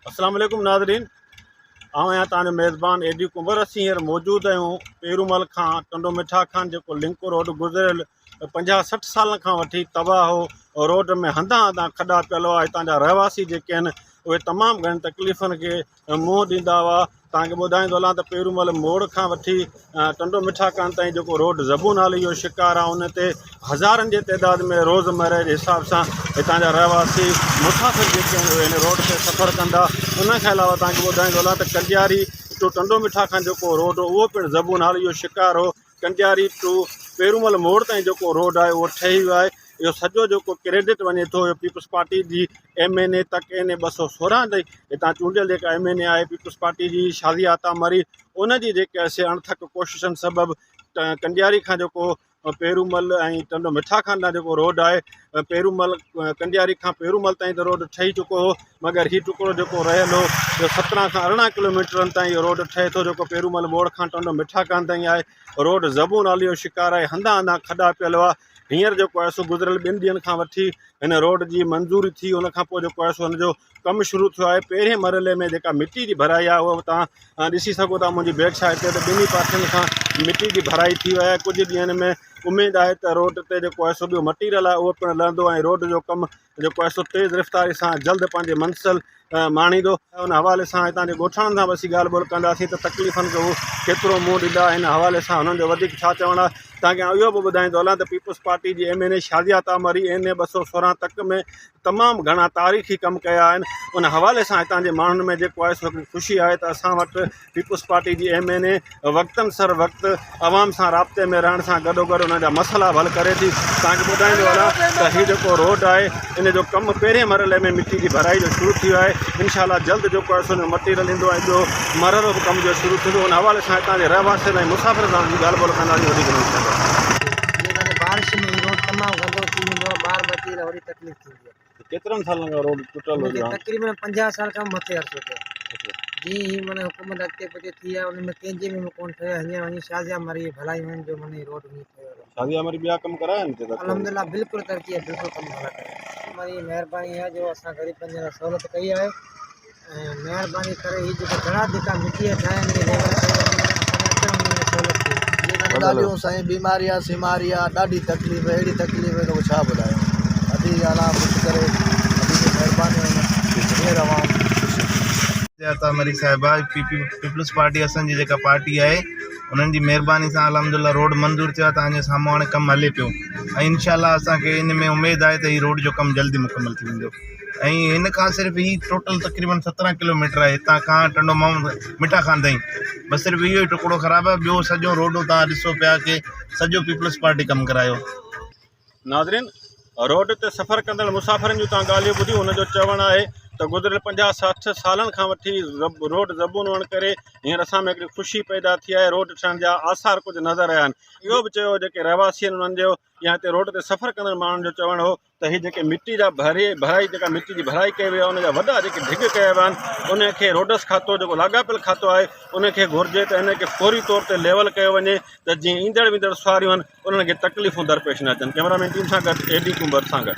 अस्सलाम वालेकुम नाज़रीन, आउं आहियां तव्हांजो मेज़बान एडी कुंबर। असीं हींअर मौजूदु आहियूं पेरूमल खां टंडो मिठा खान जेको लिंक रोड गुज़िरियल 50-60 सालनि खां वठी तबाह हो। रोड में हंधा हंधा खॾा पियल हुआ। हितां जा रहवासी जेके आहिनि उहे तमामु घणी तकलीफ़ुनि खे मुंहुं ॾींदा हुआ। तव्हांखे ॿुधाईंदो हलां त पेरूमल मोड़ खां वठी टंडो मिठा खान ताईं जेको रोड ज़बू नाले जो शिकार आहे, उन ते हज़ारनि जे तइदाद में रोज़मर्रा जे हिसाब सां हितां जा रहवासी मुसाफ़िर जेके आहिनि उहे हिन रोड ते सफ़र कंदा। उनखे अलावा तव्हांखे ॿुधाईंदो हलां त कंडियारी टू टंडो मिठा खान जेको रोड हो उहो पिणु ज़बू नाले जो शिकार हो। कंडियारी टू पेरूमल मोड़ ताईं जेको रोड आहे उहो ठही वियो आहे। इहो सॼो जेको क्रेडिट वञे थो इहो पीपल्स पार्टी जी MNA तक NA 216 ताईं हितां चूंडियल जेका MNA आहे पीपल्स पार्टी जी शाज़िया आता मरी, उनजी जेके आहे से अणथक कोशिशनि सबबु कंडियारी खां जेको पेरूमल ऐं टंडो मिठा खान ॾांहुं जेको रोड आहे, पेरूमल कंडियारी खां पेरूमल ताईं त रोड ठही चुको हो, मगर हीउ टुकड़ो जेको रहियल हो इहो 17 खां 18 किलोमीटरनि ताईं इहो रोड ठहे थो, जेको पेरूमल मोड़ खां टंडो मिठा खान ताईं आहे। रोड ज़बू नाले जो शिकार आहे, हंधा हंधा खॾा पियल हुआ। हींअर जेको आहे सो गुज़िरियल 2 ॾींहंनि खां वठी हिन रोड जी मंज़ूरी थी, उनखां पोइ जेको आहे सो हुनजो कमु शुरू थियो आहे। पहिरें मरहले में जेका मिटी जी भराई आहे उहा तव्हां ॾिसी सघो था मुंहिंजी बैक साइड ते, त ॿिन्ही पासनि खां मिटी जी भराई थी वई आहे। कुझु ॾींहंनि में उमेदु आहे त रोड ते जेको आहे सो ॿियो मटीरियल आहे उहो पिणु लहंदो ऐं रोड जो कमु जेको आहे सो तेज़ रफ़्तारी सां जल्द पंहिंजे मंसिल माणींदो। उन हवाले सां हितां जे ॻोठाणनि सां बि असीं ॻाल्हि ॿोल कंदासीं त तकलीफ़ुनि खे उहो केतिरो मुंहुं ॾींदा। हिन हवाले सां हुननि जो वधीक छा चवणु आहे तव्हांखे इहो बि ॿुधाईंदो हलां त पीपल्स पार्टी जी MNA शाज़िया आता मरी NA 216 तक में तमामु घणा तारीख़ी कमु कया आहिनि। उन हवाले सां हितां जे माण्हुनि में जेको आहे सो ख़ुशी आहे त असां वटि पीपल्स पार्टी जी MNA वक़्तनि सर वक़्तु आवाम सां राब्ते में रहण सां गॾोगॾु उन जा मसइला हल करे थी। तव्हांखे ॿुधाईंदो हलां त हीउ जेको रोड आहे इन जो कमु पहिरें मरहले में मिटी जी भराई जो शुरू थी वियो आहे। इंशाअल्लाह जल्द जेको आहे सो मटीरियल ईंदो ऐं ॿियो मरहलो बि कम जो शुरू थींदो। उन हवाले सां हितां जे रहवासियुनि ऐं मुसाफ़िर सां ॻाल्हि ॿोल कंदासीं। वधीक बारिश में रोड तमामु गंदो थी वेंदो आहे, ॿार बची रहे वरी तकलीफ़ थींदी आहे। केतिरनि सालनि खां रोड टुटल हो? तक़रीबन 50 साल खां मथे अर्सो थियो। जी माने हुकूमत अॻिते पुठिते थी आहे, उन में कंहिंजे में कोन ठहियो। हींअर वञी शाज़िया मरी भलाई आहिनि जो माने रोड में ठहियो आहे। शाज़िया मरी ॿिया कमु कराया आहिनि? अल्हम्दुलिल्लाह बिल्कुलु तरक़ी आहे, बिल्कुलु कमु भला कयो। हमारी महिरबानी आहे जो असां ग़रीबनि जे लाइ सहूलियत कई आहे ऐं महिरबानी करे हीअ जेको घणा जेका मिटी ठाहिनि ॾाढियूं साईं बीमारिया सिमारिया ॾाढी तकलीफ़ अहिड़ी तकलीफ़ जो छा ॿुधायो। अभी अला कुझु करे अभी महिरबानी रवां मरी साहिबा पीपल्स पार्टी असांजी जेका पार्टी आहे उन्हनि जी महिरबानी सां अल्हम्दुलिल्लाह रोड मंज़ूर थियो आहे। तव्हांजे साम्हूं हाणे कमु हले पियो ऐं इंशाअल्लाह असांखे इन में उमेदु आहे त हीउ रोड जो कमु जल्दी मुकमल थी वेंदो। ऐं हिन खां सिर्फ़ु ही टोटल तक़रीबन 17 किलोमीटर आहे हितां खां टंडो मिठा खान ताईं। बसि सिर्फ़ु इहो ई टुकड़ो ख़राबु आहे, ॿियो सॼो रोड तव्हां ॾिसो पिया कि सॼो पीपल्स पार्टी कमु करायो। नाज़रीन, रोड ते सफ़र कंदड़ मुसाफ़िरनि जूं तव्हां ॻाल्हियूं ॿुधियूं। हुनजो चवणु आहे त गुज़िरियल 50-60 सालनि खां वठी रोड ज़बून हुअण करे हींअर असां में हिकिड़ी ख़ुशी पैदा थी आहे। रोड ठहण जा आसार कुझु नज़र आया आहिनि। इहो बि चयो जेके रहवासी आहिनि उन्हनि जो या हिते रोड ते सफ़र कंदड़ माण्हुनि जो चवणु हो त हीअ जेके मिटी जा भराई जेका मिटी जी भराई कई वई आहे उनजा वॾा जेके ढिग कया विया आहिनि, उनखे रोडस खातो जेको लाॻापियल खातो आहे उनखे घुरिजे त इनखे फौरी तौर ते लेवल कयो वञे त जीअं ईंदड़ वेंदड़ सवारियूं आहिनि उन्हनि खे तकलीफ़ूं दरपेश न अचनि। कैमरामैन टीम सां गॾु एडी कुंबर सां गॾु।